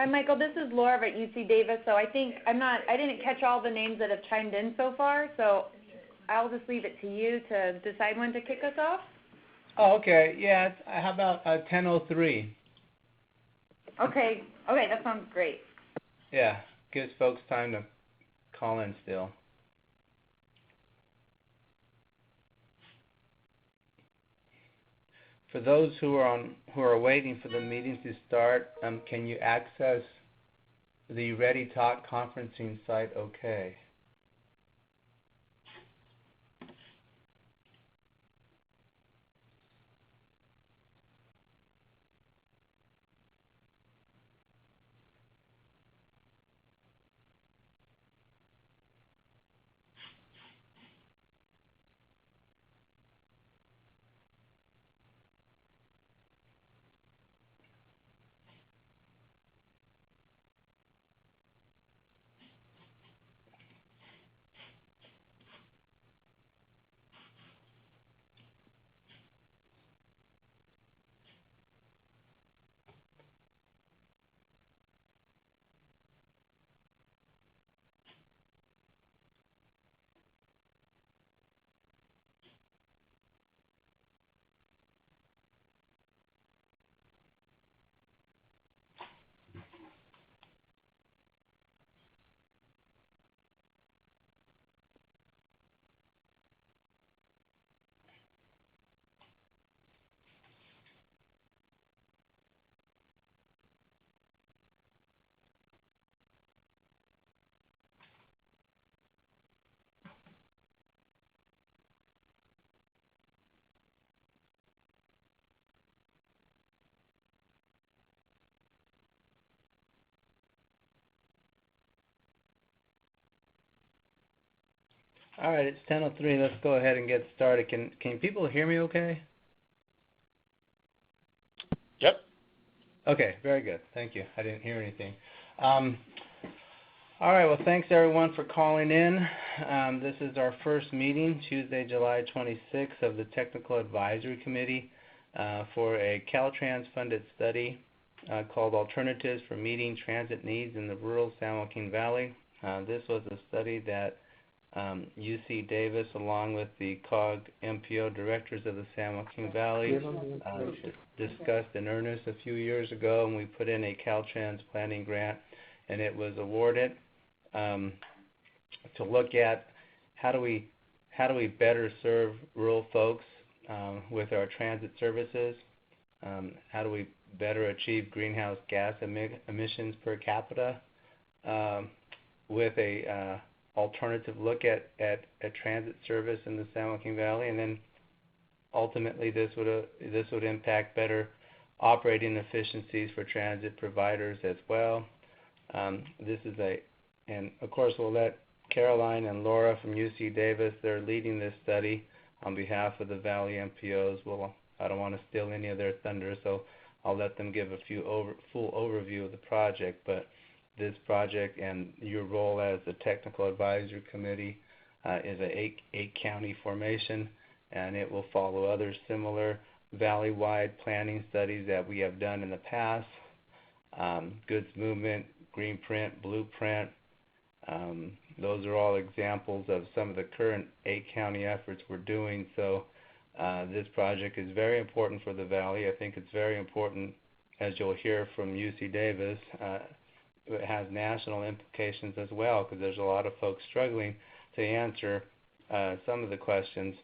Hi, Michael. This is Laura at UC Davis. So I didn't catch all the names that have chimed in so far. So I'll just leave it to you to decide when to kick us off. Oh, okay. Yeah. How about 10:03? Okay. Okay, that sounds great. Yeah. Gives folks time to call in still. For those who are waiting for the meeting to start, can you access the Ready Talk conferencing site okay? All right, it's 10:03. Let's go ahead and get started. Can people hear me okay? Yep. Okay, very good. Thank you. I didn't hear anything. All right, well, thanks everyone for calling in. This is our first meeting, Tuesday, July 26th, of the Technical Advisory Committee for a Caltrans-funded study called Alternatives for Meeting Transit Needs in the Rural San Joaquin Valley. This was a study that UC Davis, along with the COG MPO directors of the San Joaquin Valley, discussed in earnest a few years ago, and we put in a Caltrans planning grant, and it was awarded to look at how do we better serve rural folks with our transit services, how do we better achieve greenhouse gas emissions per capita with a alternative look at transit service in the San Joaquin Valley, and then ultimately this would impact better operating efficiencies for transit providers as well. And of course we'll let Caroline and Laura from UC Davis, they're leading this study on behalf of the Valley MPOs. I don't want to steal any of their thunder, so I'll let them give a full overview of the project. But this project and your role as the Technical Advisory Committee is a 8-county formation, and it will follow other similar valley-wide planning studies that we have done in the past. Goods movement, green print, blueprint, those are all examples of some of the current 8-county efforts we're doing. So this project is very important for the Valley. I think it's very important, as you'll hear from UC Davis. It has national implications as well, because there's a lot of folks struggling to answer some of the questions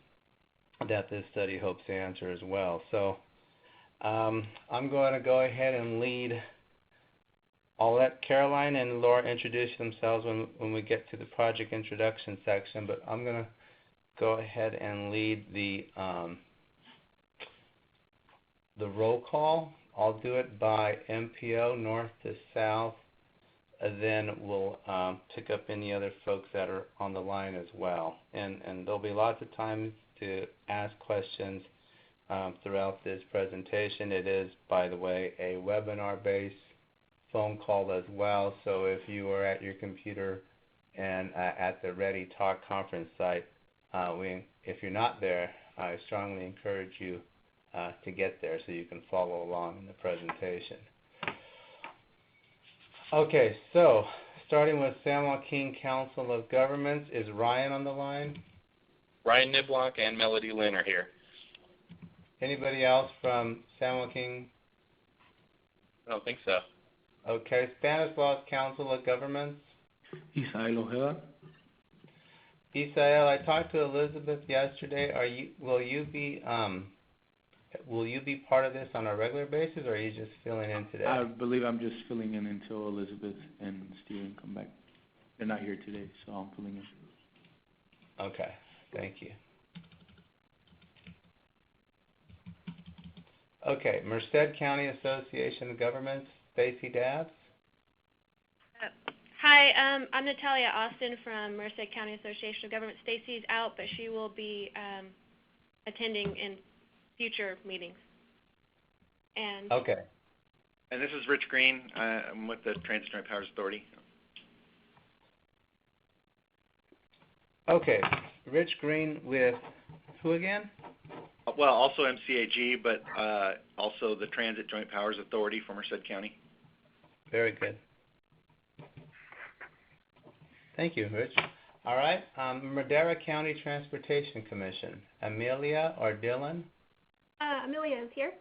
that this study hopes to answer as well. So I'm going to go ahead and lead. I'll let Caroline and Laura introduce themselves when we get to the project introduction section, but I'm going to go ahead and lead the roll call. I'll do it by MPO, north to south, and then we'll pick up any other folks that are on the line as well. And there'll be lots of time to ask questions throughout this presentation. It is, by the way, a webinar-based phone call as well, so if you are at your computer and at the Ready Talk conference site, if you're not there, I strongly encourage you to get there so you can follow along in the presentation. Okay, so starting with San Joaquin Council of Governments, is Ryan on the line? Ryan Niblock and Melody Lynn are here. Anybody else from San Joaquin? I don't think so. Okay, Stanislaus Council of Governments? Isael Ojeda. Isael, I talked to Elizabeth yesterday. Will you be part of this on a regular basis, or are you just filling in today? I believe I'm just filling in until Elizabeth and Steven come back. They're not here today, so I'm filling in. Okay, thank you. Okay, Merced County Association of Governments, Stacy Dabbs. Hi, I'm Natalia Austin from Merced County Association of Government. Stacy's out, but she will be attending in future meetings. And Okay. And this is Rich Green. I'm with the Transit Joint Powers Authority. Okay, Rich Green with who again? Well, also MCAG, but also the Transit Joint Powers Authority for Merced County. Very good. Thank you, Rich. All right, Madera County Transportation Commission, Amelia or Dylan? Amelia is here.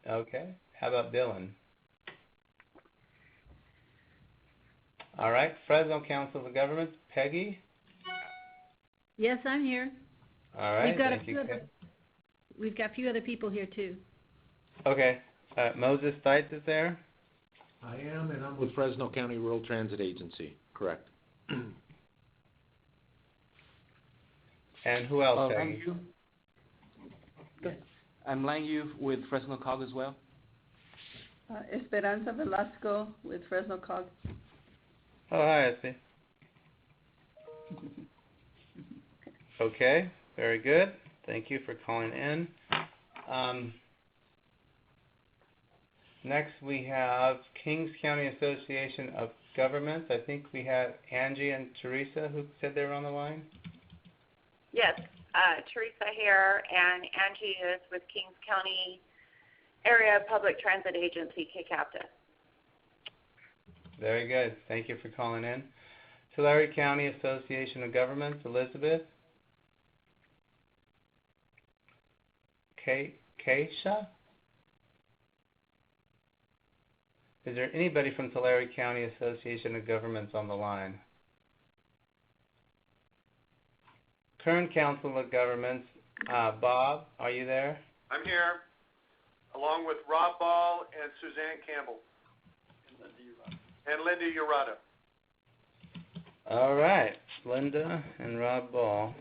Okay, how about Dylan? All right, Fresno Council of Governments, Peggy? Yes, I'm here. All right, We've got thank you. We've got a few other people here too. Okay, Moses Stites is there? I am, and I'm with Fresno County Rural Transit Agency, correct. And who else, Peggy? Lang Yu. I'm Lang Yu with Fresno COG as well. Esperanza Velasco with Fresno COG. Oh, hi, Esty. Okay, very good. Thank you for calling in. Next we have Kings County Association of Governments. I think we have Angie and Teresa who said they were on the line. Yes, Teresa here, and Angie is with Kings County Area Public Transit Agency, kickoff. Very good. Thank you for calling in. Tulare County Association of Governments, Elizabeth. Keisha? Is there anybody from Tulare County Association of Governments on the line? Kern Council of Governments, Bob, are you there? I'm here, along with Rob Ball and Suzanne Campbell. And Linda Urata. All right, Linda and Rob Ball.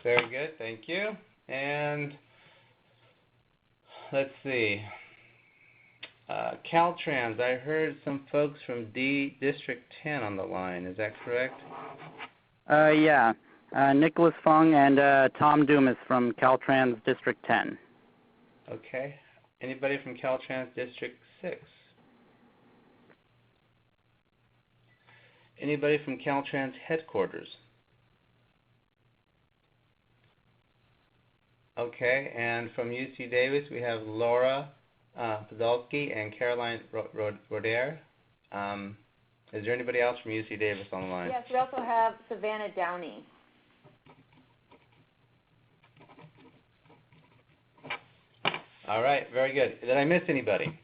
Very good, thank you. And let's see. Caltrans, I heard some folks from District 10 on the line. Is that correct? Yeah. Nicholas Fung and Tom Dumas from Caltrans District 10. Okay. Anybody from Caltrans District 6? Anybody from Caltrans headquarters? Okay, and from UC Davis we have Laura Podolski and Caroline Roder. Is there anybody else from UC Davis on the line? Yes, we also have Savannah Downey. All right, very good. Did I miss anybody?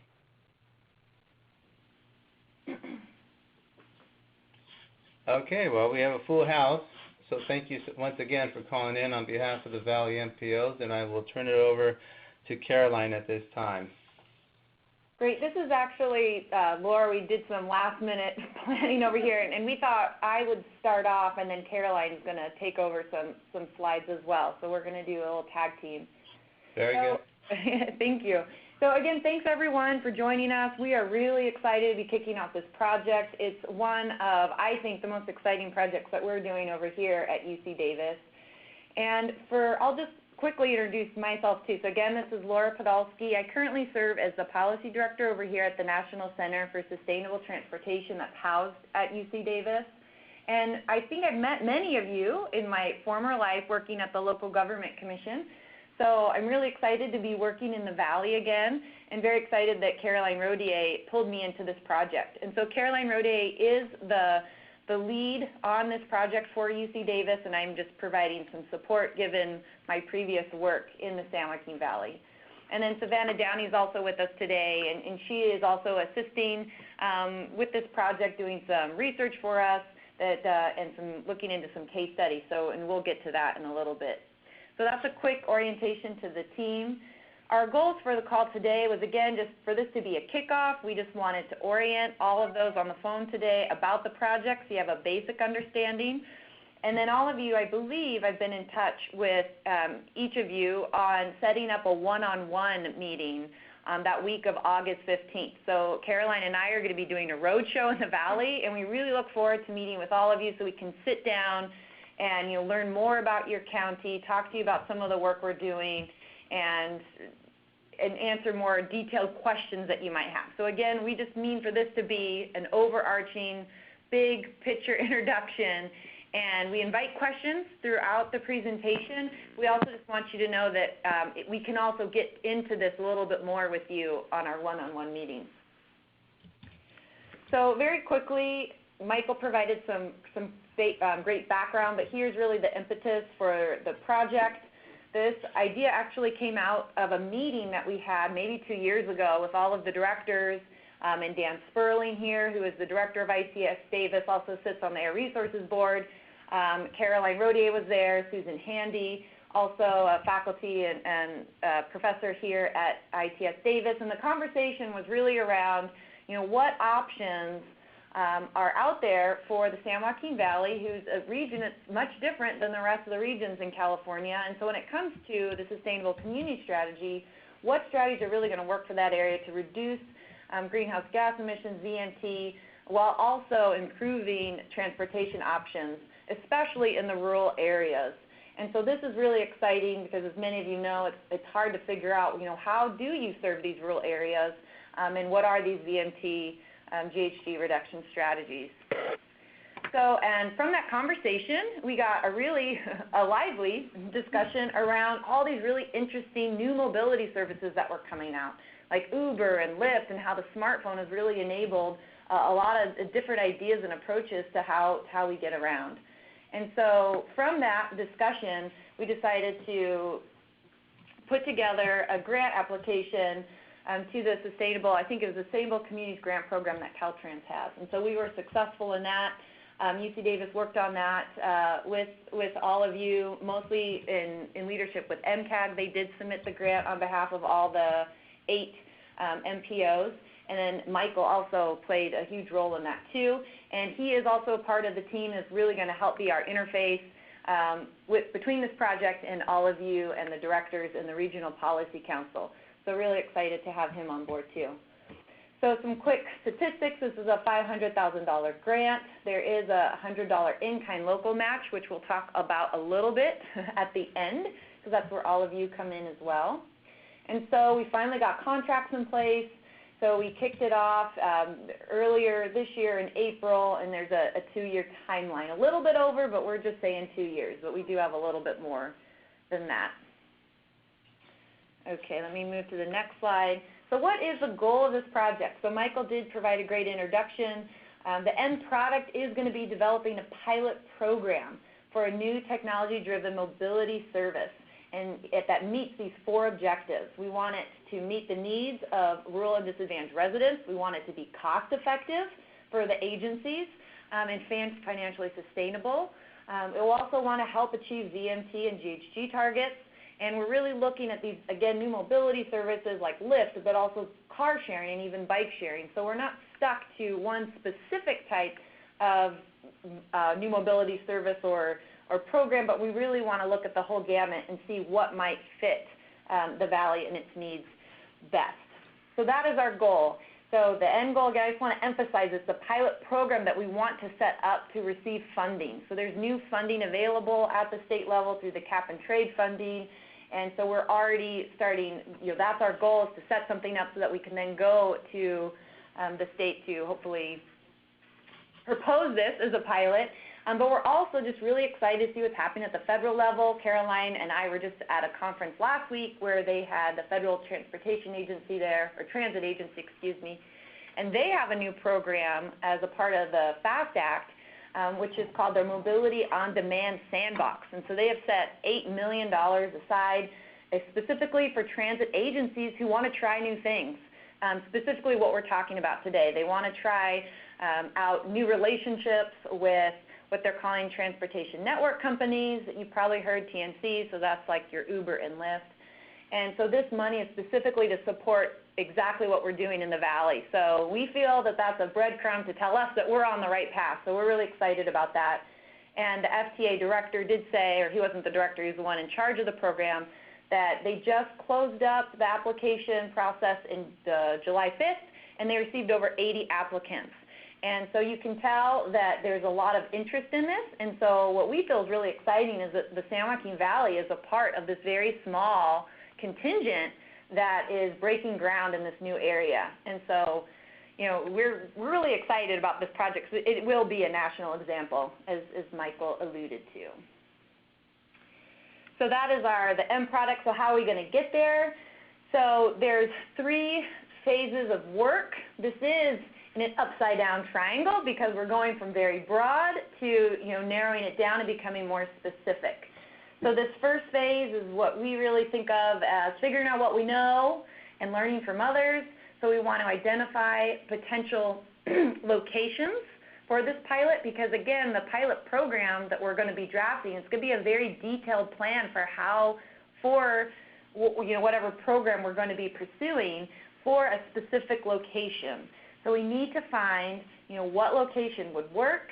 Okay, well, we have a full house, so thank you once again for calling in on behalf of the Valley MPOs, and I will turn it over to Caroline at this time. Great. This is actually, Laura, we did some last-minute planning over here, and we thought I would start off, and then Caroline's going to take over some slides as well. So we're going to do a little tag team. Very good. Thank you. So again, thanks everyone for joining us. We are really excited to be kicking off this project. It's one of, I think, the most exciting projects that we're doing over here at UC Davis. And I'll just quickly introduce myself too. So again, this is Laura Podolski. I currently serve as the Policy Director over here at the National Center for Sustainable Transportation that's housed at UC Davis. And I think I've met many of you in my former life working at the Local Government Commission. so I'm really excited to be working in the Valley again, and very excited that Caroline Rodier pulled me into this project. And so Caroline Rodier is the lead on this project for UC Davis, and I'm just providing some support given my previous work in the San Joaquin Valley. And then Savannah Downey is also with us today, and she is also assisting with this project, doing some research for us and looking into some case studies. And we'll get to that in a little bit. So that's a quick orientation to the team. Our goals for the call today was, again, just for this to be a kickoff. We just wanted to orient all of those on the phone today about the project so you have a basic understanding. And then all of you, I believe, I've been in touch with each of you on setting up a one-on-one meeting that week of August 15th. So Caroline and I are going to be doing a road show in the Valley, and we really look forward to meeting with all of you so we can sit down and learn more about your county, talk to you about some of the work we're doing, and answer more detailed questions that you might have. So again, we just mean for this to be an overarching, big picture introduction, and we invite questions throughout the presentation. We also just want you to know that we can also get into this a little bit more with you on our one-on-one meetings. So very quickly, Michael provided some great background, but here's really the impetus for the project. This idea actually came out of a meeting that we had maybe 2 years ago with all of the directors, and Dan Sperling here, who is the director of ICS Davis, also sits on the Air Resources Board. Caroline Rodier was there, Susan Handy, also a faculty and professor here at ITS Davis. And the conversation was really around, what options are out there for the San Joaquin Valley, who's a region that's much different than the rest of the regions in California. And so when it comes to the sustainable community strategy, what strategies are really going to work for that area to reduce greenhouse gas emissions, VMT, while also improving transportation options, especially in the rural areas. And so this is really exciting because, as many of you know, it's hard to figure out, how do you serve these rural areas, and what are these VMT, GHG reduction strategies. So, and from that conversation, we got a really lively discussion around all these really interesting new mobility services that were coming out, like Uber and Lyft, and how the smartphone has really enabled a lot of different ideas and approaches to how we get around. And so from that discussion, we decided to put together a grant application to the Sustainable Communities Grant Program that Caltrans has. And so we were successful in that. UC Davis worked on that with all of you, mostly in leadership with MCAG. They did submit the grant on behalf of all the 8 MPOs. And then Michael also played a huge role in that too. And he is also a part of the team that's really going to help be our interface between this project and all of you and the directors in the Regional Policy Council. So really excited to have him on board too. So some quick statistics. This is a $500,000 grant. There is a $100 in-kind local match, which we'll talk about a little bit at the end, because that's where all of you come in as well. And so we finally got contracts in place. So we kicked it off earlier this year in April, and there's a 2-year timeline. A little bit over, but we're just saying 2 years, but we do have a little bit more than that. Okay, let me move to the next slide. So what is the goal of this project? So Michael did provide a great introduction. The end product is going to be developing a pilot program for a new technology-driven mobility service, and that meets these 4 objectives. We want it to meet the needs of rural and disadvantaged residents. We want it to be cost-effective for the agencies and financially sustainable. It will also want to help achieve VMT and GHG targets. And we're really looking at these, again, new mobility services like Lyft, but also car sharing and even bike sharing. So we're not stuck to one specific type of new mobility service or program, but we really want to look at the whole gamut and see what might fit the Valley and its needs best. So that is our goal. So the end goal, again, I just want to emphasize, it's a pilot program that we want to set up to receive funding. So there's new funding available at the state level through the cap and trade funding. And so we're already starting, that's our goal, is to set something up so that we can then go to the state to hopefully propose this as a pilot. But we're also just really excited to see what's happening at the federal level. Caroline and I were just at a conference last week where they had the Federal Transportation Agency there, or Transit Agency, excuse me, and they have a new program as a part of the FAST Act, which is called their Mobility on Demand Sandbox. And so they have set $8 million aside specifically for transit agencies who want to try new things, specifically what we're talking about today. They want to try out new relationships with what they're calling transportation network companies. You've probably heard TNC, so that's like your Uber and Lyft. And so this money is specifically to support exactly what we're doing in the Valley. So we feel that that's a breadcrumb to tell us that we're on the right path. So we're really excited about that. And the FTA director did say, or he wasn't the director, he was the one in charge of the program, that they just closed up the application process in July 5th, and they received over 80 applicants. And so you can tell that there's a lot of interest in this. And so what we feel is really exciting is that the San Joaquin Valley is a part of this very small contingent that is breaking ground in this new area. And so, you know, we're really excited about this project. It will be a national example, as Michael alluded to. So that is the end product. So how are we going to get there? So there's 3 phases of work. This is in an upside-down triangle because we're going from very broad to, you know, narrowing it down and becoming more specific. So this first phase is what we really think of as figuring out what we know and learning from others. So we want to identify potential locations for this pilot because, again, the pilot program that we're going to be drafting, it's going to be a very detailed plan for you know, whatever program we're going to be pursuing for a specific location. So we need to find, you know, what location would work.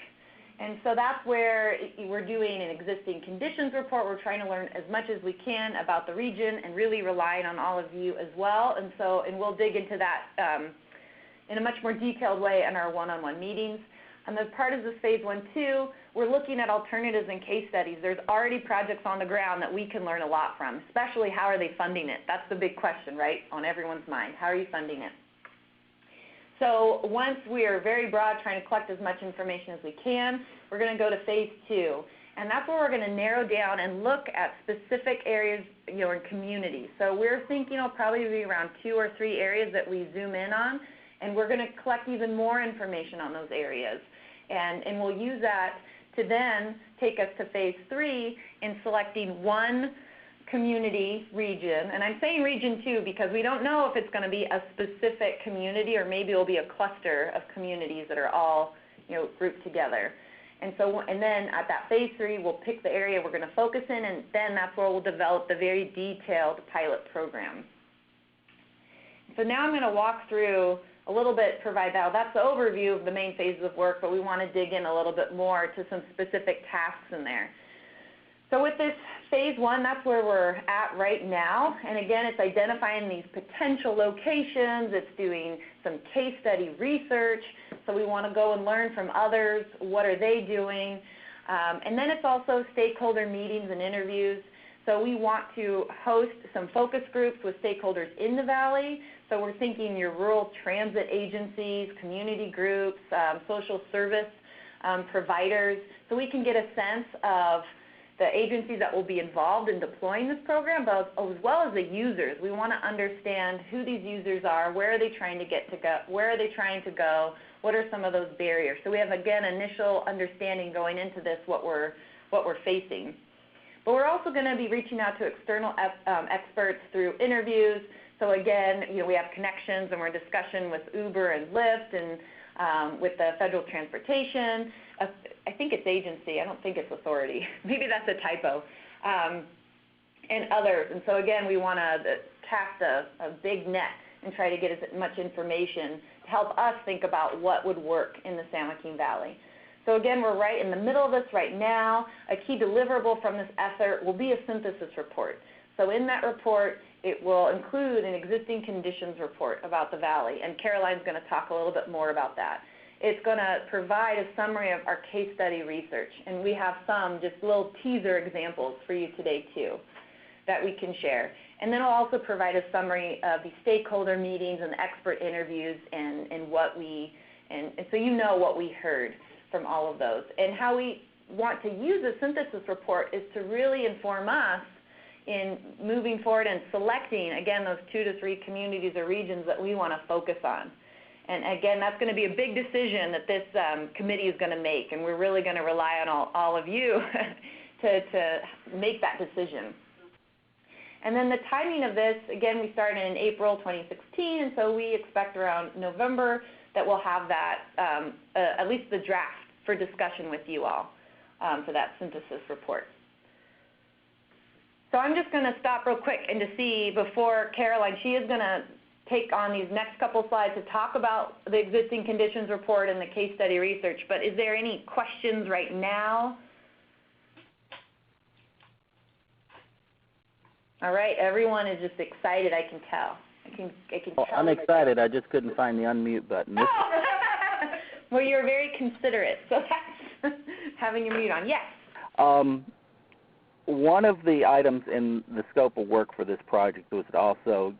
And so that's where we're doing an existing conditions report. We're trying to learn as much as we can about the region and really relying on all of you as well. And we'll dig into that in a much more detailed way in our one-on-one meetings. And as part of this phase 1-2, we're looking at alternatives and case studies. There's already projects on the ground that we can learn a lot from, especially how are they funding it? That's the big question, right, on everyone's mind. How are you funding it? So once we are very broad, trying to collect as much information as we can, we're going to go to phase 2. And that's where we're going to narrow down and look at specific areas, you know, in communities. So we're thinking it'll probably be around 2 or 3 areas that we zoom in on, and we're going to collect even more information on those areas. And we'll use that to then take us to phase 3 in selecting one community region, and I'm saying region 2 because we don't know if it's going to be a specific community or maybe it will be a cluster of communities that are all, you know, grouped together. And then at that phase 3, we'll pick the area we're going to focus in, and then that's where we'll develop the very detailed pilot program. So now I'm going to walk through a little bit, that's the overview of the main phases of work, but we want to dig in a little bit more to some specific tasks in there. So with this phase 1, that's where we're at right now. And again, it's identifying these potential locations. It's doing some case study research. So we want to go and learn from others. What are they doing? And then it's also stakeholder meetings and interviews. So we want to host some focus groups with stakeholders in the Valley. So we're thinking your rural transit agencies, community groups, social service providers. So we can get a sense of the agencies that will be involved in deploying this program, but as well as the users. We want to understand who these users are, where are they trying to where are they trying to go, what are some of those barriers. So we have, again, initial understanding going into this, what we're facing. But we're also going to be reaching out to external experts through interviews. So again, you know, we have connections and we're in discussion with Uber and Lyft and with the Federal Transportation. I think it's agency. I don't think it's authority. Maybe that's a typo. And others. And so again, we want to cast a big net and try to get as much information to help us think about what would work in the San Joaquin Valley. So again, we're right in the middle of this right now. A key deliverable from this effort will be a synthesis report. So in that report, it will include an existing conditions report about the Valley, and Caroline's going to talk a little bit more about that. It's going to provide a summary of our case study research, and we have some just little teaser examples for you today too that we can share. And then it'll also provide a summary of the stakeholder meetings and the expert interviews and so you know what we heard from all of those and how we want to use the synthesis report is to really inform us in moving forward and selecting, again, those 2 to 3 communities or regions that we want to focus on. And again, that's going to be a big decision that this committee is going to make, and we're really going to rely on all of you to make that decision. And then the timing of this, again, we started in April 2016, and so we expect around November that we'll have that, at least the draft for discussion with you all for that synthesis report. So I'm just going to stop real quick and to see before Caroline, she is going to take on these next couple slides to talk about the existing conditions report and the case study research, but is there any questions right now? All right, everyone is just excited, I can tell. I can Well, tell. I'm excited. I just couldn't find the unmute button. Well, you're very considerate, so that's having your mute on. Yes? One of the items in the scope of work for this project was to also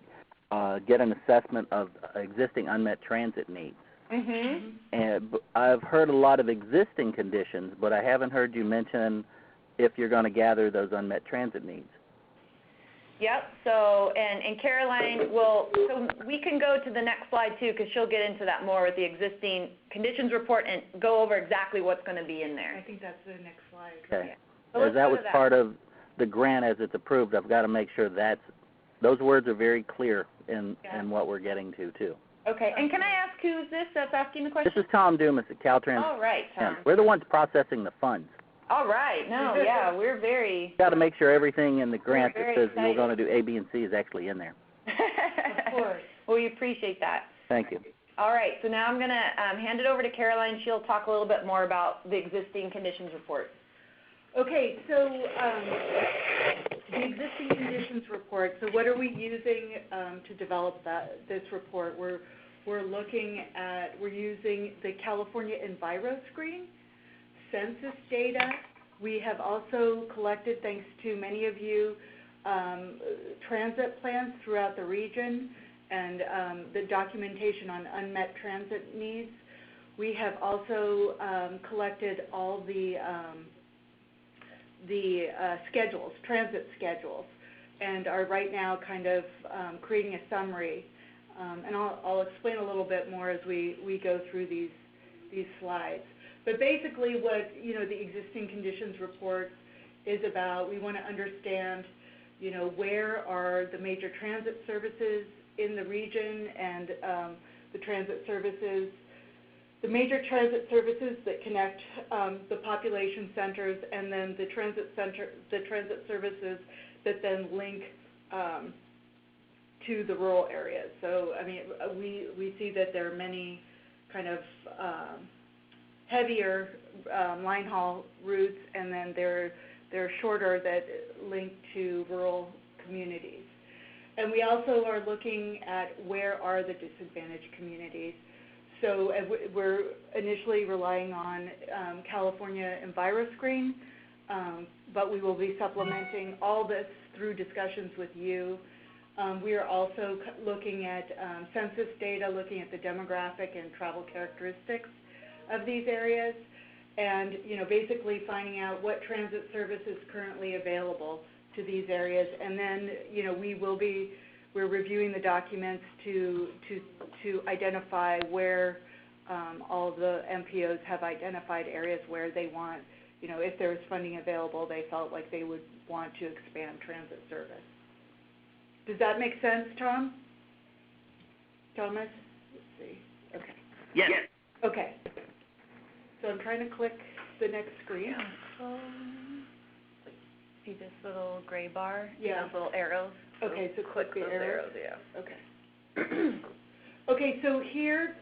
get an assessment of existing unmet transit needs. Mm-hmm. And I've heard a lot of existing conditions, but I haven't heard you mention if you're going to gather those unmet transit needs. Yep, so, and Caroline will, so we can go to the next slide too, because she'll get into that more with the existing conditions report and go over exactly what's going to be in there. I think that's the next slide. Okay. Yeah. So As that was part of the grant as it's approved, I've got to make sure those words are very clear in what we're getting to too. Okay, and can I ask who's this that's asking the question? This is Tom Dumas at Caltrans. All right, Tom. We're the ones processing the funds. All right, no, yeah, we're very... Got to make sure everything in the grant that says excited. we're going to do A, B, and C is actually in there. Of course. Well, we appreciate that. Thank you. All right, so now I'm going to hand it over to Caroline. She'll talk a little bit more about the existing conditions report. Okay, so the existing conditions report, so what are we using to develop this report? We're using the California EnviroScreen, Census data. We have also collected, thanks to many of you, transit plans throughout the region and the documentation on unmet transit needs. We have also collected all the schedules, transit schedules, and are right now kind of creating a summary. And I'll explain a little bit more as we go through these slides. But basically what, the existing conditions report is about, we want to understand, where are the major transit services in the region and the transit services, the major transit services that connect the population centers, and then the transit services that then link to the rural areas. So, we see that there are many kind of heavier line haul routes, and then they're shorter that link to rural communities. And we also are looking at where are the disadvantaged communities. So we're initially relying on California EnviroScreen, but we will be supplementing all this through discussions with you. We are also looking at census data, looking at the demographic and travel characteristics of these areas, and basically finding out what transit service is currently available to these areas. And then we're reviewing the documents to identify where all of the MPOs have identified areas where they want, if there was funding available, they felt like they would want to expand transit service. Does that make sense, Tom? Thomas? Let's see. Okay. Yes. Okay. So I'm trying to click the next screen. See this little gray bar? Yeah. Those little arrows? Okay, so click the those arrows. yeah. Okay. Okay, so here,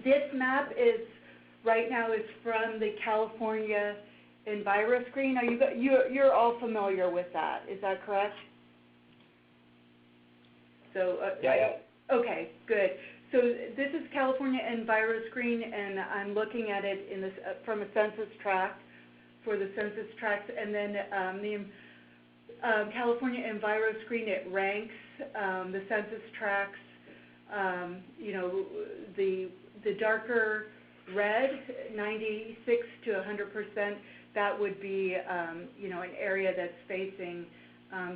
this map is, right now is from the California EnviroScreen. Now you're all familiar with that, is that correct? So, yeah. Okay, good. So this is California EnviroScreen, and I'm looking at it in this from a census tract, for the census tracts, and then the California EnviroScreen, it ranks the census tracts. The darker red, 96 to 100%, that would be, you know, an area that's facing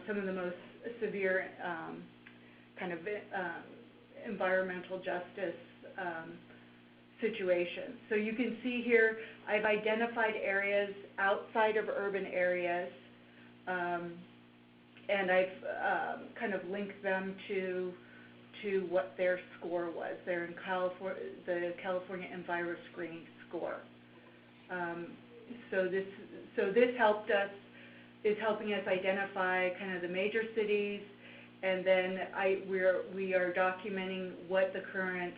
some of the most severe kind of environmental justice situations. So you can see here, I've identified areas outside of urban areas, and I've kind of linked them to what their score was. They're in the California EnviroScreen score. So this is helping us identify kind of the major cities, and then we are documenting what the current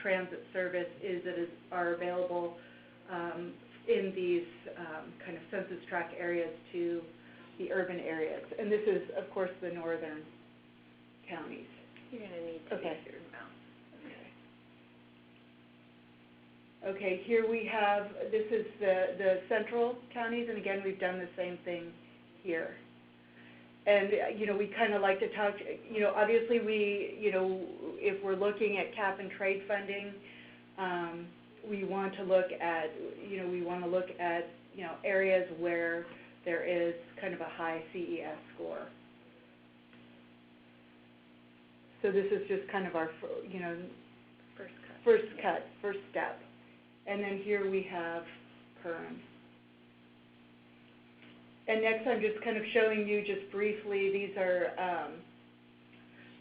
transit service is that are available in these kind of census tract areas to the urban areas. And this is, of course, the northern counties. You're going to need to use your mouse. Okay, here we have, this is the central counties, and again, we've done the same thing here. And, you know, we kind of like to talk, you know, obviously if we're looking at cap and trade funding, we want to look at, areas where there is kind of a high CES score. So this is just kind of our, first step. And then here we have Kern. And next I'm just kind of showing you just briefly, these are,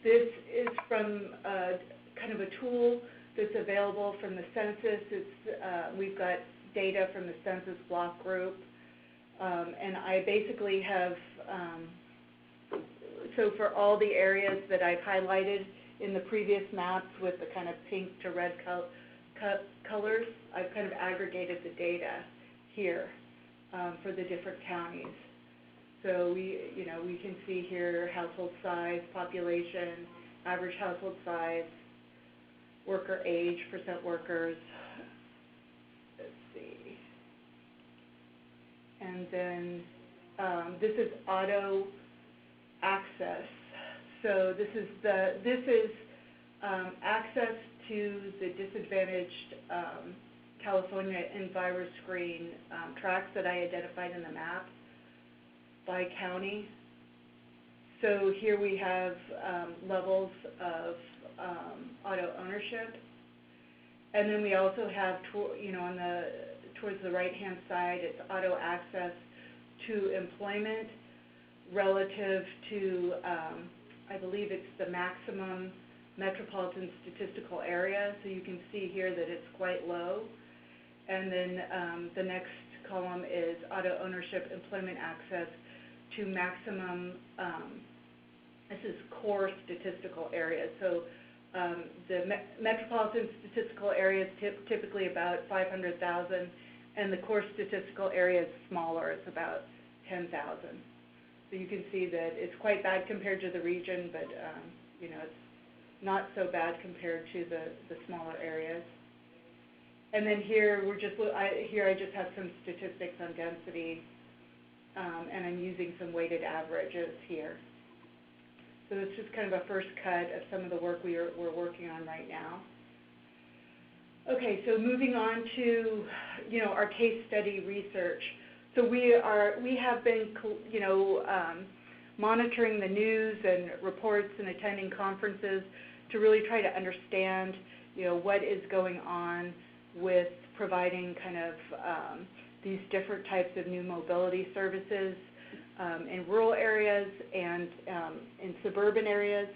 this is from kind of a tool that's available from the Census. We've got data from the Census block group. And I basically have, so for all the areas that I've highlighted in the previous maps with the kind of pink to red colors, I've kind of aggregated the data here for the different counties. So we can see here household size, population, average household size, worker age, percent workers. Let's see. And then this is auto access. So this is access to the disadvantaged California EnviroScreen tracts that I identified in the map by county. So here we have levels of auto ownership, and then we also have, towards the right-hand side, it's auto access to employment relative to, I believe it's the maximum metropolitan statistical area. So you can see here that it's quite low. And then the next column is auto ownership employment access to maximum, this is core statistical areas. So the metropolitan statistical area is typically about 500,000, and the core statistical area is smaller, it's about 10,000. So you can see that it's quite bad compared to the region, but it's not so bad compared to the smaller areas. And then here I just have some statistics on density, and I'm using some weighted averages here. So it's just kind of a first cut of some of the work we're working on right now. Okay, so moving on to our case study research. So we have been monitoring the news and reports and attending conferences to really try to understand what is going on with providing kind of these different types of new mobility services in rural areas and in suburban areas.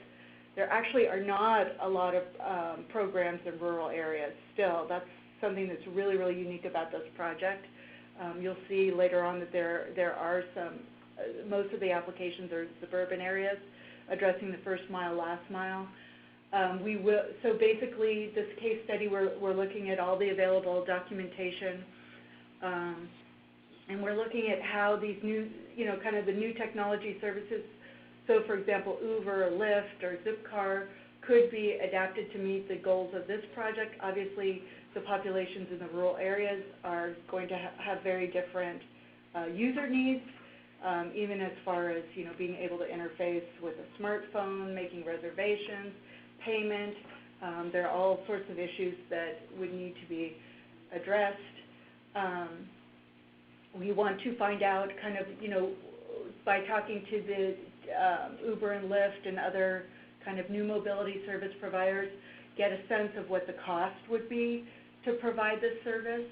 There actually are not a lot of programs in rural areas still. That's something that's really, really unique about this project. You'll see later on that there are some, most of the applications are in suburban areas, addressing the first mile, last mile. So basically this case study, we're looking at all the available documentation, and we're looking at how these new, kind of the new technology services, so for example, Uber or Lyft or Zipcar, could be adapted to meet the goals of this project. Obviously, the populations in the rural areas are going to have very different user needs, even as far as, being able to interface with a smartphone, making reservations, payment. There are all sorts of issues that would need to be addressed. We want to find out kind of, by talking to the Uber and Lyft and other kind of new mobility service providers, get a sense of what the cost would be to provide this service,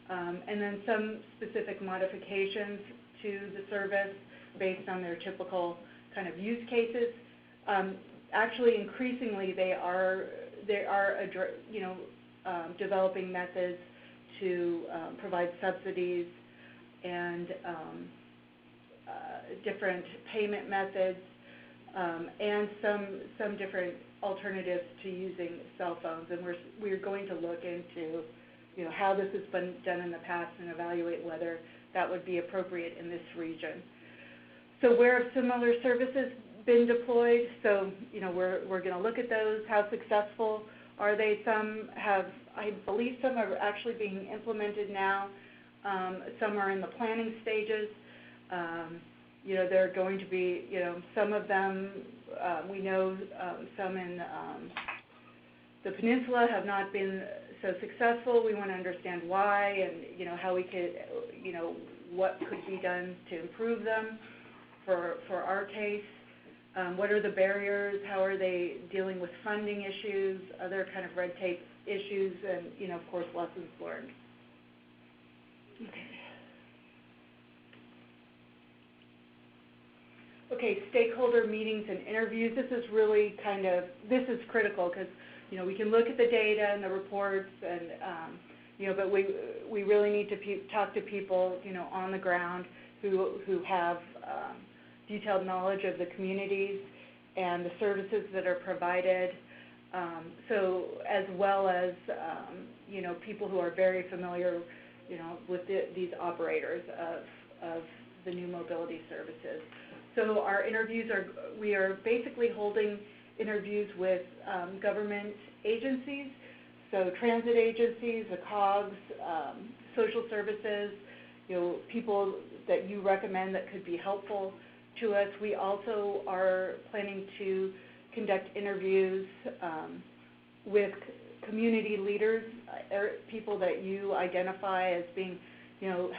and then some specific modifications to the service based on their typical kind of use cases. Actually, increasingly, they are developing methods to provide subsidies and different payment methods, and some different alternatives to using cell phones. And we're going to look into, how this has been done in the past and evaluate whether that would be appropriate in this region. So where have similar services been deployed? So, we're going to look at those. How successful are they? I believe some are actually being implemented now. Some are in the planning stages. They're going to be, some of them, we know some in the peninsula have not been so successful. We want to understand why and, how we could, what could be done to improve them for our case. What are the barriers? How are they dealing with funding issues, other kind of red tape issues, and, of course, lessons learned. Okay, stakeholder meetings and interviews. This is really this is critical because, we can look at the data and the reports and, but we really need to talk to people, on the ground who have detailed knowledge of the communities and the services that are provided, so as well as, people who are very familiar, with these operators of the new mobility services. So our interviews we are basically holding interviews with government agencies, so transit agencies, the COGS, social services, people that you recommend that could be helpful to us. We also are planning to conduct interviews with community leaders, people that you identify as being,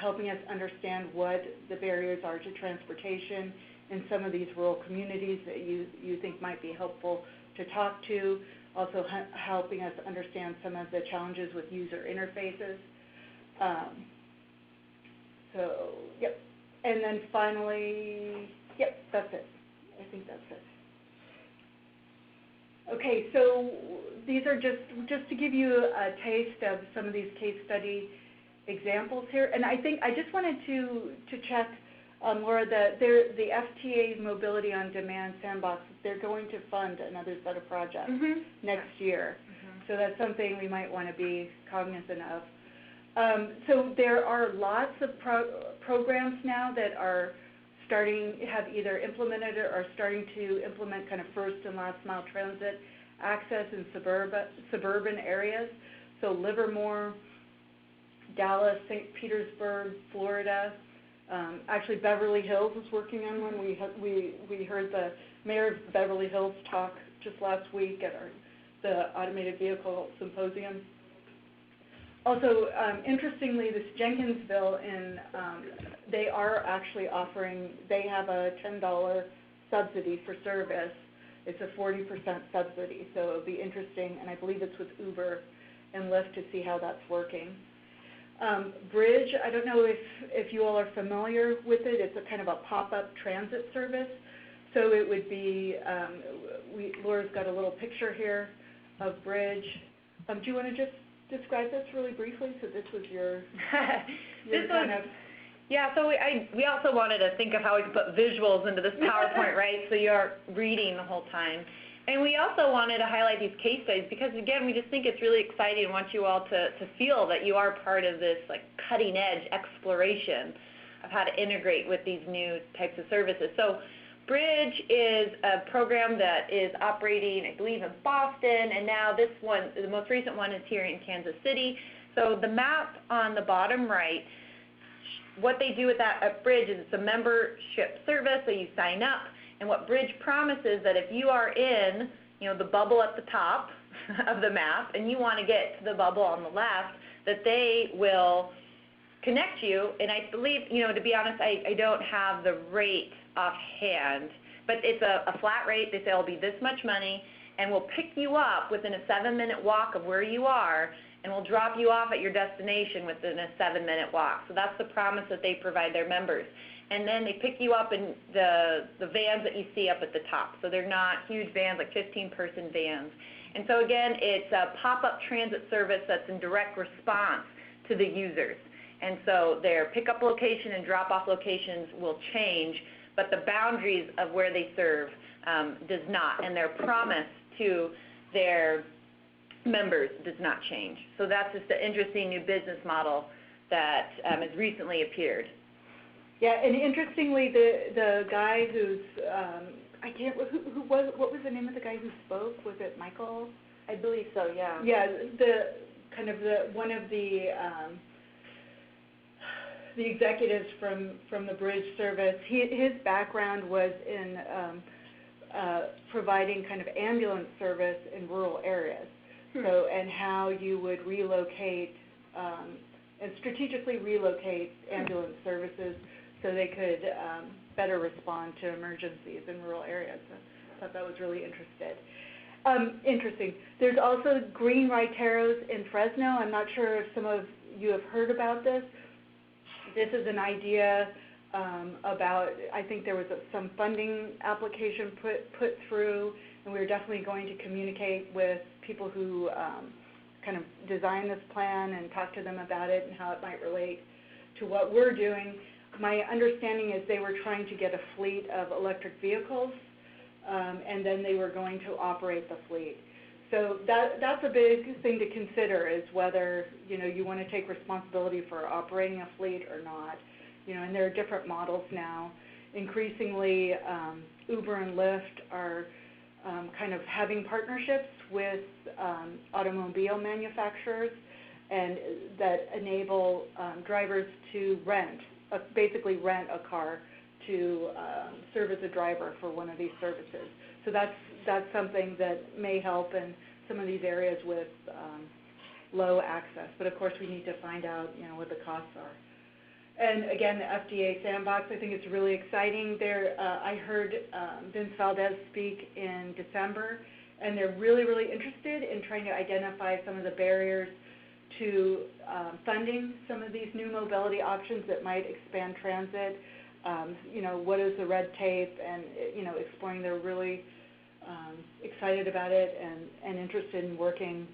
helping us understand what the barriers are to transportation in some of these rural communities that you think might be helpful to talk to, also helping us understand some of the challenges with user interfaces. Yep. And then finally, yep, that's it. I think that's it. Okay, so these are just to give you a taste of some of these case study examples here. And I just wanted to check, Laura, that the FTA's Mobility on Demand Sandbox, they're going to fund another set of projects next year. So that's something we might want to be cognizant of. So there are lots of programs now that are have either implemented or are starting to implement kind of first and last mile transit access in suburban areas. So Livermore, Dallas, St. Petersburg, Florida. Actually, Beverly Hills is working on one. We heard the mayor of Beverly Hills talk just last week at the Automated Vehicle Symposium. Also, interestingly, this Jenkinsville they are actually they have a $10 subsidy for service. It's a 40% subsidy, so it'll be interesting, and I believe it's with Uber and Lyft to see how that's working. Bridge, I don't know if you all are familiar with it. It's a kind of a pop-up transit service. So it would be, Laura's got a little picture here of Bridge. Do you want to just describe this really briefly? So this was your kind of... Yeah, so we also wanted to think of how we could put visuals into this PowerPoint, right, so you aren't reading the whole time. And we also wanted to highlight these case studies because, again, we just think it's really exciting and want you all to feel that you are part of this cutting-edge exploration of how to integrate with these new types of services. So Bridge is a program that is operating, I believe, in Boston, and now this one, the most recent one, is here in Kansas City. So the map on the bottom right, what they do with that at Bridge is it's a membership service, so you sign up, and what Bridge promises that if you are in, the bubble at the top of the map and you want to get to the bubble on the left, that they will connect you, and I believe, to be honest, I don't have the rate offhand, but it's a flat rate. They say it'll be this much money, and we'll pick you up within a 7-minute walk of where you are, and we'll drop you off at your destination within a 7-minute walk. So that's the promise that they provide their members. And then they pick you up in the vans that you see up at the top. So they're not huge vans, like 15-person vans. And so again, it's a pop-up transit service that's in direct response to the users. And so their pickup location and drop-off locations will change, but the boundaries of where they serve does not, and their promise to their members does not change. So that's just an interesting new business model that has recently appeared. Yeah, and interestingly, the guy who's what was the name of the guy who spoke? Was it Michael? I believe so, yeah. Yeah, one of the executives from the bridge service. His background was in providing kind of ambulance service in rural areas. So, and how you would relocate and strategically relocate ambulance services so they could better respond to emergencies in rural areas. So I thought that was really interesting. There's also green Raiteros in Fresno. I'm not sure if some of you have heard about this. This is an idea about, I think there was some funding application put through, and we're definitely going to communicate with people who kind of design this plan and talk to them about it and how it might relate to what we're doing. My understanding is they were trying to get a fleet of electric vehicles, and then they were going to operate the fleet. So that's a big thing to consider, is whether you want to take responsibility for operating a fleet or not. And there are different models now. Increasingly, Uber and Lyft are kind of having partnerships with automobile manufacturers, and that enable drivers to basically rent a car to serve as a driver for one of these services. So that's something that may help in some of these areas with low access. But of course, we need to find out what the costs are. And again, the FDA Sandbox, I think it's really exciting. I heard Vince Valdez speak in December, and they're really, really interested in trying to identify some of the barriers to funding some of these new mobility options that might expand transit. What is the red tape, and exploring. They're really excited about it and interested in working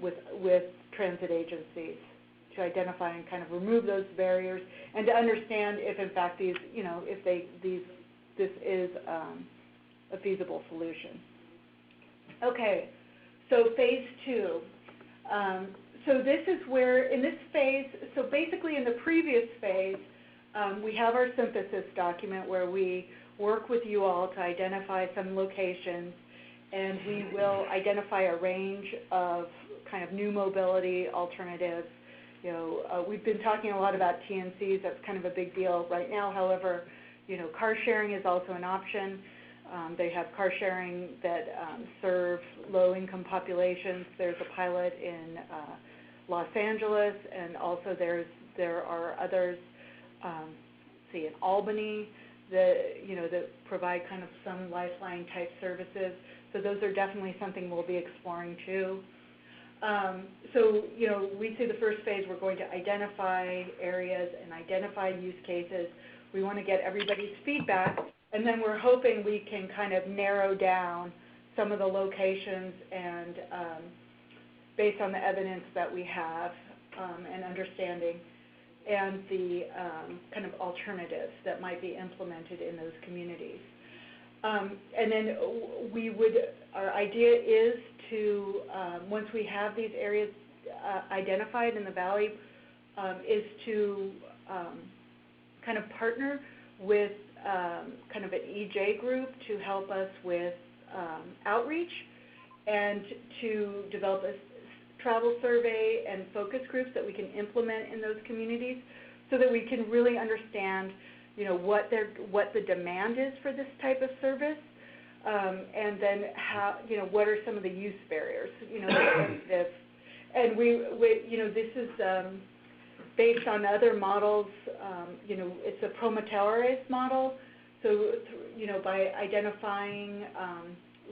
with transit agencies to identify and kind of remove those barriers, and to understand if in fact this is a feasible solution. Okay, so phase 2. So this is where, in this phase, so basically in the previous phase, we have our synthesis document where we work with you all to identify some locations, and we will identify a range of kind of new mobility alternatives. We've been talking a lot about TNCs. That's kind of a big deal right now. However, car sharing is also an option. They have car sharing that serve low-income populations. There's a pilot in Los Angeles, and also there are others, in Albany, that provide kind of some lifeline type services. So those are definitely something we'll be exploring too. We see the first phase, we're going to identify areas and identify use cases. We want to get everybody's feedback, and then we're hoping we can kind of narrow down some of the locations and based on the evidence that we have and understanding, and the kind of alternatives that might be implemented in those communities. And then our idea is to, once we have these areas identified in the Valley, is to kind of partner with kind of an EJ group to help us with outreach, and to develop a travel survey and focus groups that we can implement in those communities, so that we can really understand what the demand is for this type of service, and then how what are some of the use barriers, and this is based on other models, it's a promotorious model. So, by identifying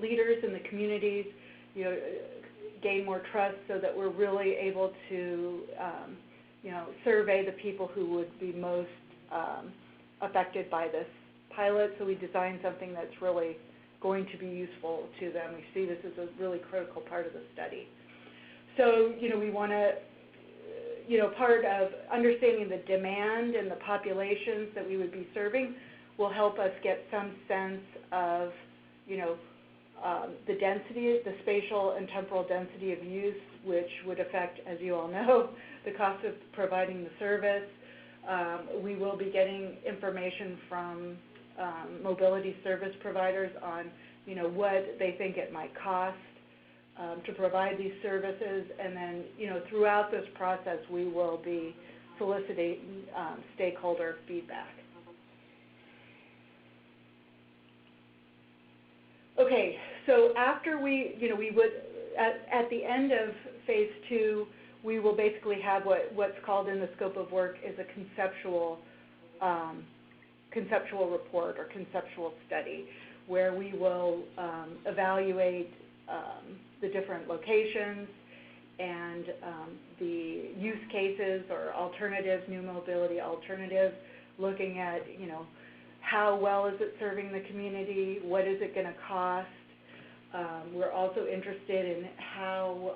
leaders in the communities, gain more trust so that we're really able to, survey the people who would be most affected by this pilot. So we designed something that's really going to be useful to them. We see this as a really critical part of the study. So, we want to, part of understanding the demand and the populations that we would be serving will help us get some sense of, the density, the spatial and temporal density of use, which would affect, as you all know, the cost of providing the service. We will be getting information from mobility service providers on, what they think it might cost to provide these services. And then, throughout this process, we will be soliciting stakeholder feedback. Okay, so after we would, at the end of phase 2, we will basically have what's called in the scope of work is a conceptual report or conceptual study, where we will evaluate the different locations and the use cases or alternatives, new mobility alternatives, looking at, how well is it serving the community, what is it going to cost. We're also interested in how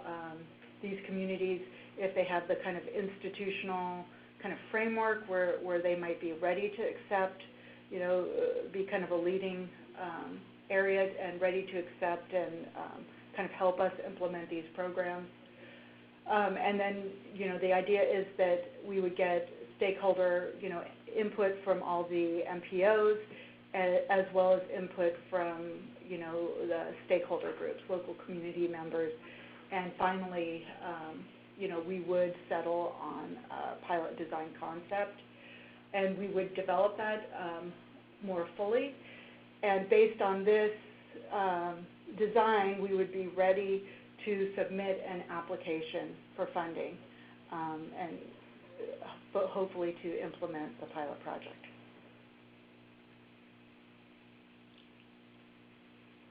these communities, if they have the kind of institutional kind of framework where they might be ready to accept, be kind of a leading area and ready to accept and kind of help us implement these programs. And then, the idea is that we would get stakeholder, input from all the MPOs, as well as input from, the stakeholder groups, local community members. And finally, we would settle on a pilot design concept, and we would develop that more fully. And based on this design, we would be ready to submit an application for funding, but hopefully to implement the pilot project.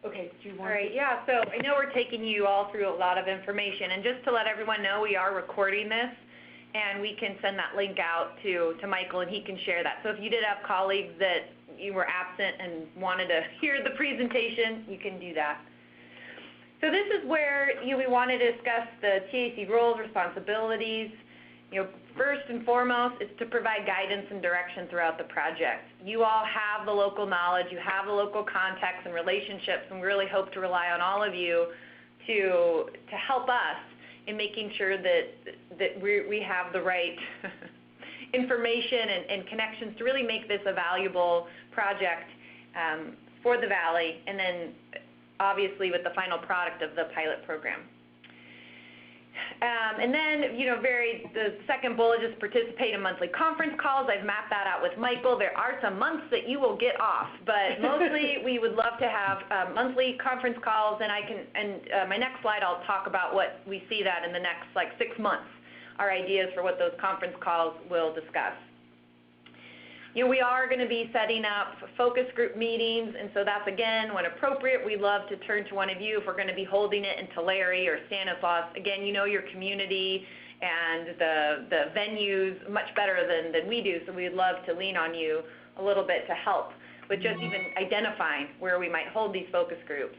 Okay, do you want All right, yeah, so I know we're taking you all through a lot of information, and just to let everyone know, we are recording this, and we can send that link out to Michael, and he can share that. So if you did have colleagues that you were absent and wanted to hear the presentation, you can do that. So this is where we want to discuss the TAC roles, responsibilities. First and foremost, it's to provide guidance and direction throughout the project. You all have the local knowledge, you have the local contacts and relationships, and we really hope to rely on all of you to help us in making sure that we have the right information and connections to really make this a valuable project for the Valley, and then obviously with the final product of the pilot program. And then, the second bullet is participate in monthly conference calls. I've mapped that out with Michael. There are some months that you will get off, but mostly we would love to have monthly conference calls, and my next slide I'll talk about what we see that in the next 6 months, our ideas for what those conference calls will discuss. We are going to be setting up focus group meetings, and so that's, again, when appropriate, we'd love to turn to one of you if we're going to be holding it in Tulare or Stanislaus. Again, you know your community and the venues much better than we do, so we'd love to lean on you a little bit to help with just even identifying where we might hold these focus groups.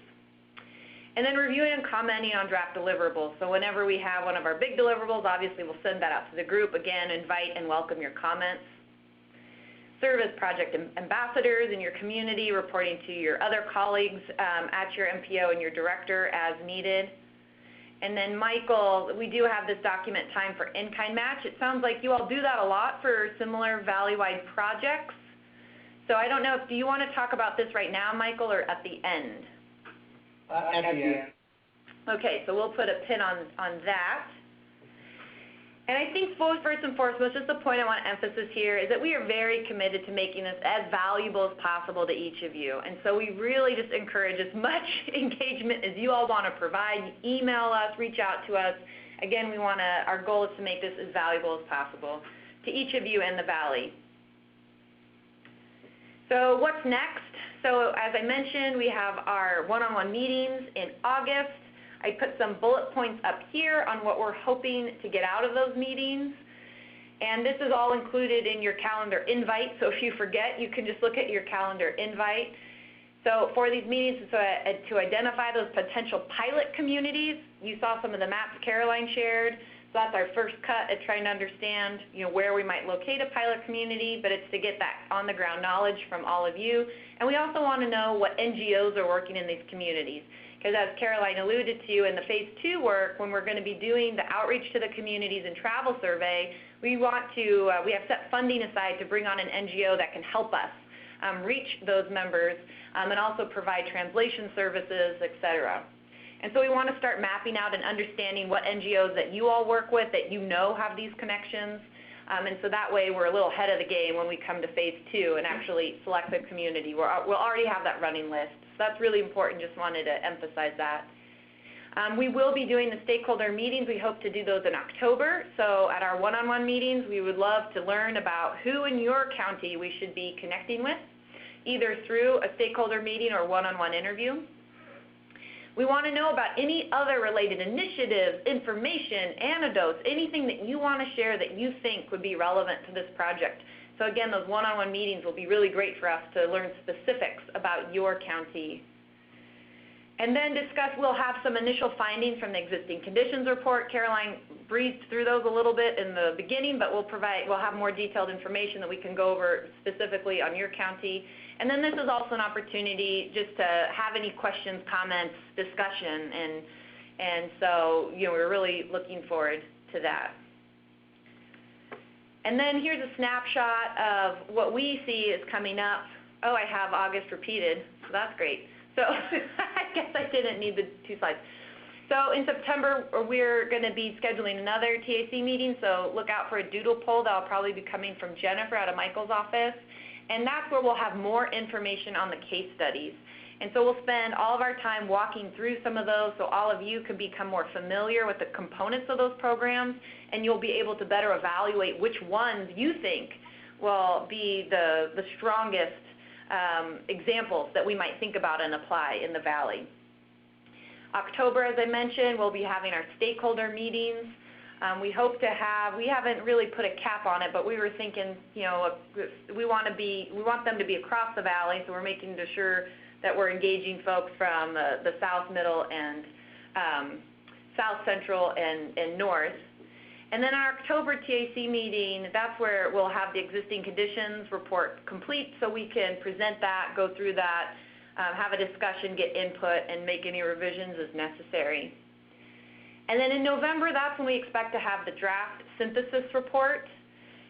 And then reviewing and commenting on draft deliverables. So whenever we have one of our big deliverables, obviously we'll send that out to the group. Again, invite and welcome your comments. Serve as project ambassadors in your community, reporting to your other colleagues at your MPO and your director as needed. And then Michael, we do have this document time for in-kind match. It sounds like you all do that a lot for similar valley-wide projects. So I don't know, do you want to talk about this right now, Michael, or at the end? At the end. Okay, so we'll put a pin on that. And I think first and foremost, just the point I want to emphasize here is that we are very committed to making this as valuable as possible to each of you. And so we really just encourage as much engagement as you all want to provide. Email us, reach out to us. Again, our goal is to make this as valuable as possible. to each of you in the Valley. So what's next? So as I mentioned, we have our one-on-one meetings in August. I put some bullet points up here on what we're hoping to get out of those meetings. And this is all included in your calendar invite, so if you forget, you can just look at your calendar invite. So for these meetings, to identify those potential pilot communities, you saw some of the maps Caroline shared. So that's our first cut at trying to understand, where we might locate a pilot community, but it's to get that on-the-ground knowledge from all of you. And we also want to know what NGOs are working in these communities. Because as Caroline alluded to, in the Phase 2 work, when we're going to be doing the outreach to the communities and travel survey, we have set funding aside to bring on an NGO that can help us reach those members and also provide translation services, et cetera. And so we want to start mapping out and understanding what NGOs that you all work with that have these connections. And so that way we're a little ahead of the game when we come to Phase 2 and actually select the community. We'll already have that running list. So that's really important. Just wanted to emphasize that. We will be doing the stakeholder meetings. We hope to do those in October. So at our one-on-one meetings, we would love to learn about who in your county we should be connecting with, either through a stakeholder meeting or one-on-one interview. We want to know about any other related initiatives, information, anecdotes, anything that you want to share that you think would be relevant to this project. So again, those one-on-one meetings will be really great for us to learn specifics about your county. And then we'll have some initial findings from the existing conditions report. Caroline breezed through those a little bit in the beginning, but we'll have more detailed information that we can go over specifically on your county. And then this is also an opportunity just to have any questions, comments, discussion, and so we're really looking forward to that. And then here's a snapshot of what we see is coming up. Oh, I have August repeated, so that's great. So I guess I didn't need the 2 slides. So in September, we're going to be scheduling another TAC meeting, so look out for a doodle poll that will probably be coming from Jennifer out of Michael's office. And that's where we'll have more information on the case studies. And so we'll spend all of our time walking through some of those so all of you can become more familiar with the components of those programs, and you'll be able to better evaluate which ones you think will be the strongest examples that we might think about and apply in the Valley. October, as I mentioned, we'll be having our stakeholder meetings. We hope to have, we haven't really put a cap on it, but we were thinking, we want them to be across the Valley, so we're making sure that we're engaging folks from the South, Middle, and South Central and North. And then our October TAC meeting, that's where we'll have the existing conditions report complete so we can present that, go through that, have a discussion, get input, and make any revisions as necessary. And then in November, that's when we expect to have the draft synthesis report.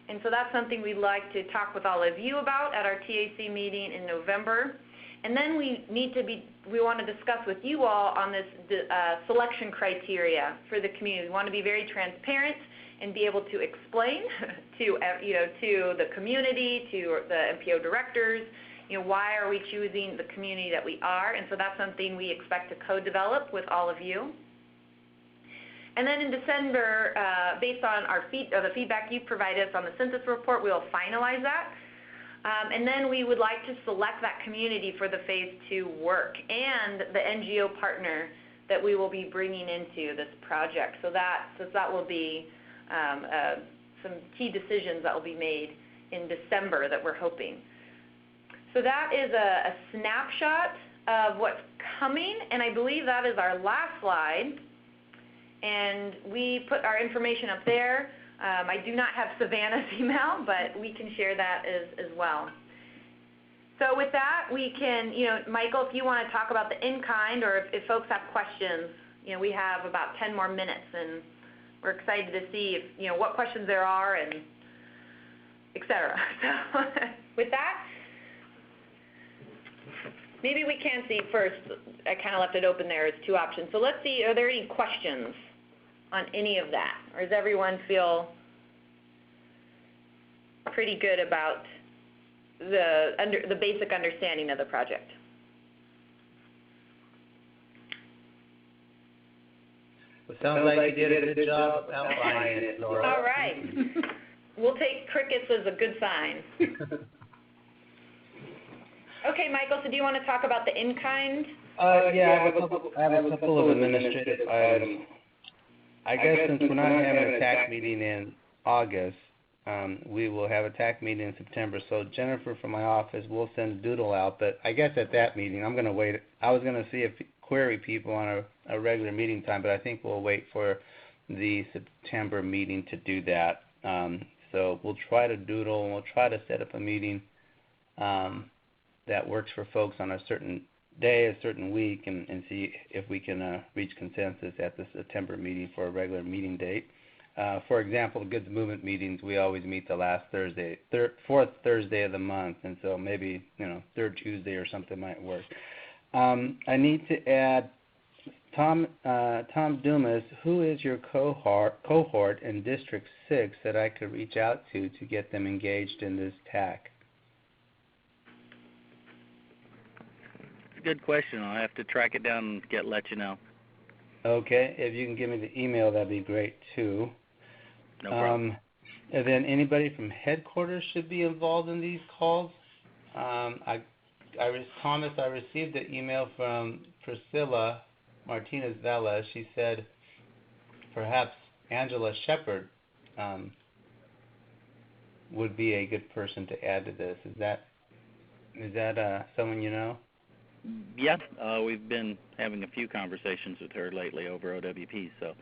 And so that's something we'd like to talk with all of you about at our TAC meeting in November. And then we want to discuss with you all on this selection criteria for the community. We want to be very transparent and be able to explain to the community, to the MPO directors, why are we choosing the community that we are. And so that's something we expect to co-develop with all of you. And then in December, based on the feedback you provided us on the census report, we'll finalize that. And then we would like to select that community for the Phase 2 work and the NGO partner that we will be bringing into this project. So that will be some key decisions that will be made in December that we're hoping. So that is a snapshot of what's coming, and I believe that is our last slide. And we put our information up there. I do not have Savannah's email, but we can share that as well. So with that, we can, Michael, if you want to talk about the in-kind, or if folks have questions, we have about 10 more minutes, and we're excited to see if, what questions there are, and et cetera. So with that, maybe we can see first, I kind of left it open there as 2 options. So let's see, are there any questions on any of that? Or does everyone feel pretty good about the basic understanding of the project? Well, sounds like you did a good job outlining it, Laura. All right. We'll take crickets as a good sign. Okay, Michael, so do you want to talk about the in-kind? Yeah, I have a couple of administrative items. I guess since we're not having a TAC meeting in August, we will have a TAC meeting in September. So Jennifer from my office will send a doodle out, but I guess at that meeting, I'm going to wait. I was going to see if query people on a regular meeting time, but I think we'll wait for the September meeting to do that. So we'll try to doodle, and we'll try to set up a meeting that works for folks on a certain day, a certain week, and see if we can reach consensus at the September meeting for a regular meeting date. For example, Goods Movement meetings, we always meet the last fourth Thursday of the month, and so maybe, third Tuesday or something might work. I need to add Tom Dumas, who is your cohort in District 6 that I could reach out to get them engaged in this TAC? It's a good question. I'll have to track it down and let you know. Okay, if you can give me the email, that'd be great too. No problem. And then anybody from headquarters should be involved in these calls. Thomas, I received an email from Priscilla Martinez Vela. She said perhaps Angela Shepard would be a good person to add to this. Is that someone you know? Yeah, we've been having a few conversations with her lately over OWP, so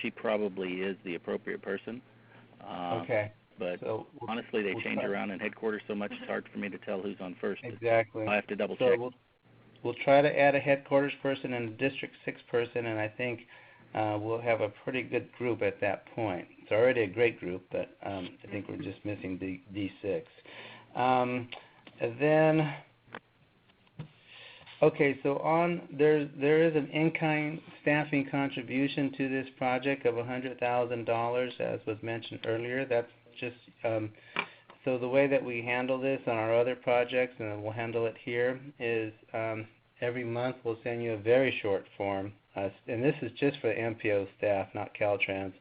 she probably is the appropriate person. Okay. But so honestly, they change around in headquarters so much, it's hard for me to tell who's on first. Exactly. I'll have to double check. We'll try to add a headquarters person and a District 6 person, and I think we'll have a pretty good group at that point. It's already a great group, but I think we're just missing D6. And then, okay, so there is an in-kind staffing contribution to this project of $100,000, as was mentioned earlier. That's just so the way that we handle this on our other projects, and we'll handle it here, is every month we'll send you a very short form, and this is just for the MPO staff, not Caltrans.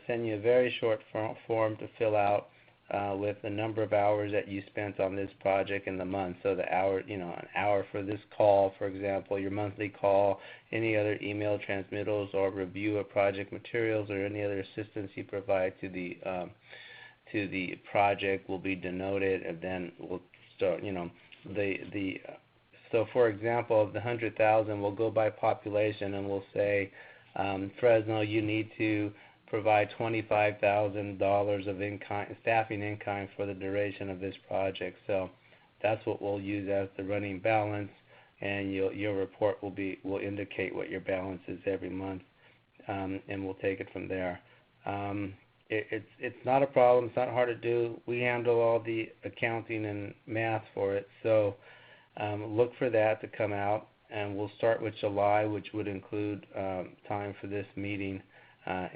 Send you a very short form to fill out with the number of hours that you spent on this project in the month. So the hour, an hour for this call, for example, your monthly call, any other email transmittals or review of project materials, or any other assistance you provide to the project will be denoted, and then we'll start, so for example, of the 100,000, we'll go by population and we'll say, Fresno, you need to provide $25,000 of staffing in-kind for the duration of this project. So that's what we'll use as the running balance, and your report will indicate what your balance is every month, and we'll take it from there. It's not a problem. It's not hard to do. We handle all the accounting and math for it. So look for that to come out, and we'll start with July, which would include time for this meeting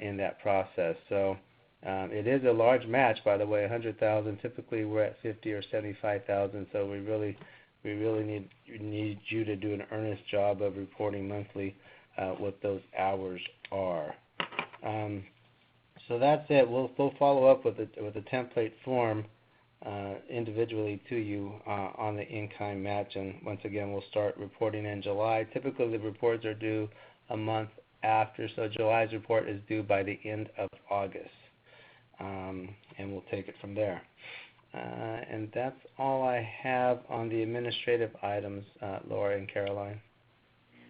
in that process. So it is a large match, by the way, 100,000. Typically we're at 50 or 75,000. So we really need you to do an earnest job of reporting monthly what those hours are. So that's it. We'll follow up with a template form individually to you on the in-kind match, and once again we'll start reporting in July. Typically the reports are due a month after, so July's report is due by the end of August, and we'll take it from there. And that's all I have on the administrative items, Laura and Caroline.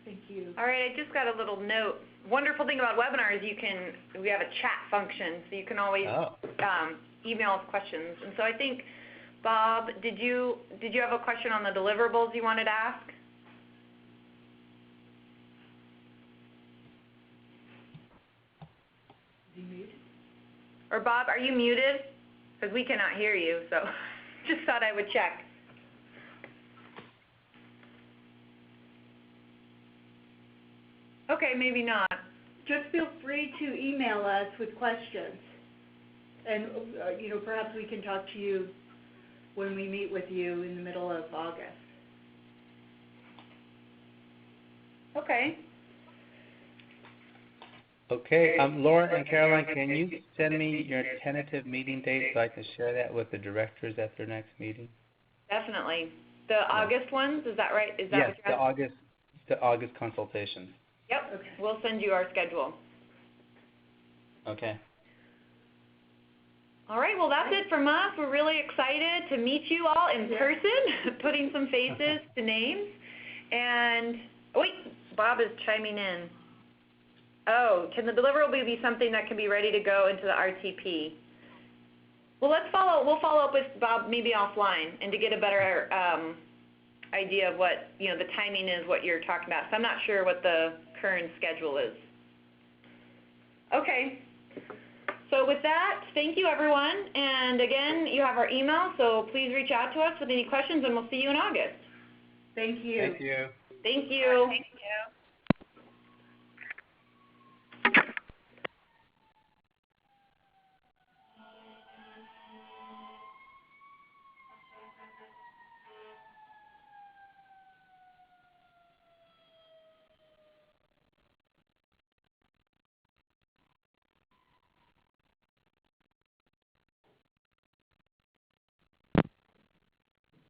Thank you. All right, I just got a little note. Wonderful thing about webinars, we have a chat function, so you can always email us questions. And so I think, Bob, did you have a question on the deliverables you wanted to ask? Is he muted? Or Bob, are you muted? Because we cannot hear you, so just thought I would check. Okay, maybe not. Just feel free to email us with questions. And, perhaps we can talk to you when we meet with you in the middle of August. Okay. Okay, Laura and Caroline, can you send me your tentative meeting date so I can share that with the directors at their next meeting? Definitely. The August ones, is that right? Is that Yes, what you're the August consultations. Yep, okay. We'll send you our schedule. Okay. All right, well, that's it from us. We're really excited to meet you all in person, putting some faces to names. And, wait, Bob is chiming in. Oh, can the deliverable be something that can be ready to go into the RTP? Well, we'll follow up with Bob maybe offline and to get a better idea of what, the timing is, what you're talking about. So I'm not sure what the current schedule is. Okay. So with that, thank you, everyone. And again, you have our email, so please reach out to us with any questions, and we'll see you in August. Thank you. Thank you. Thank you. Thank you.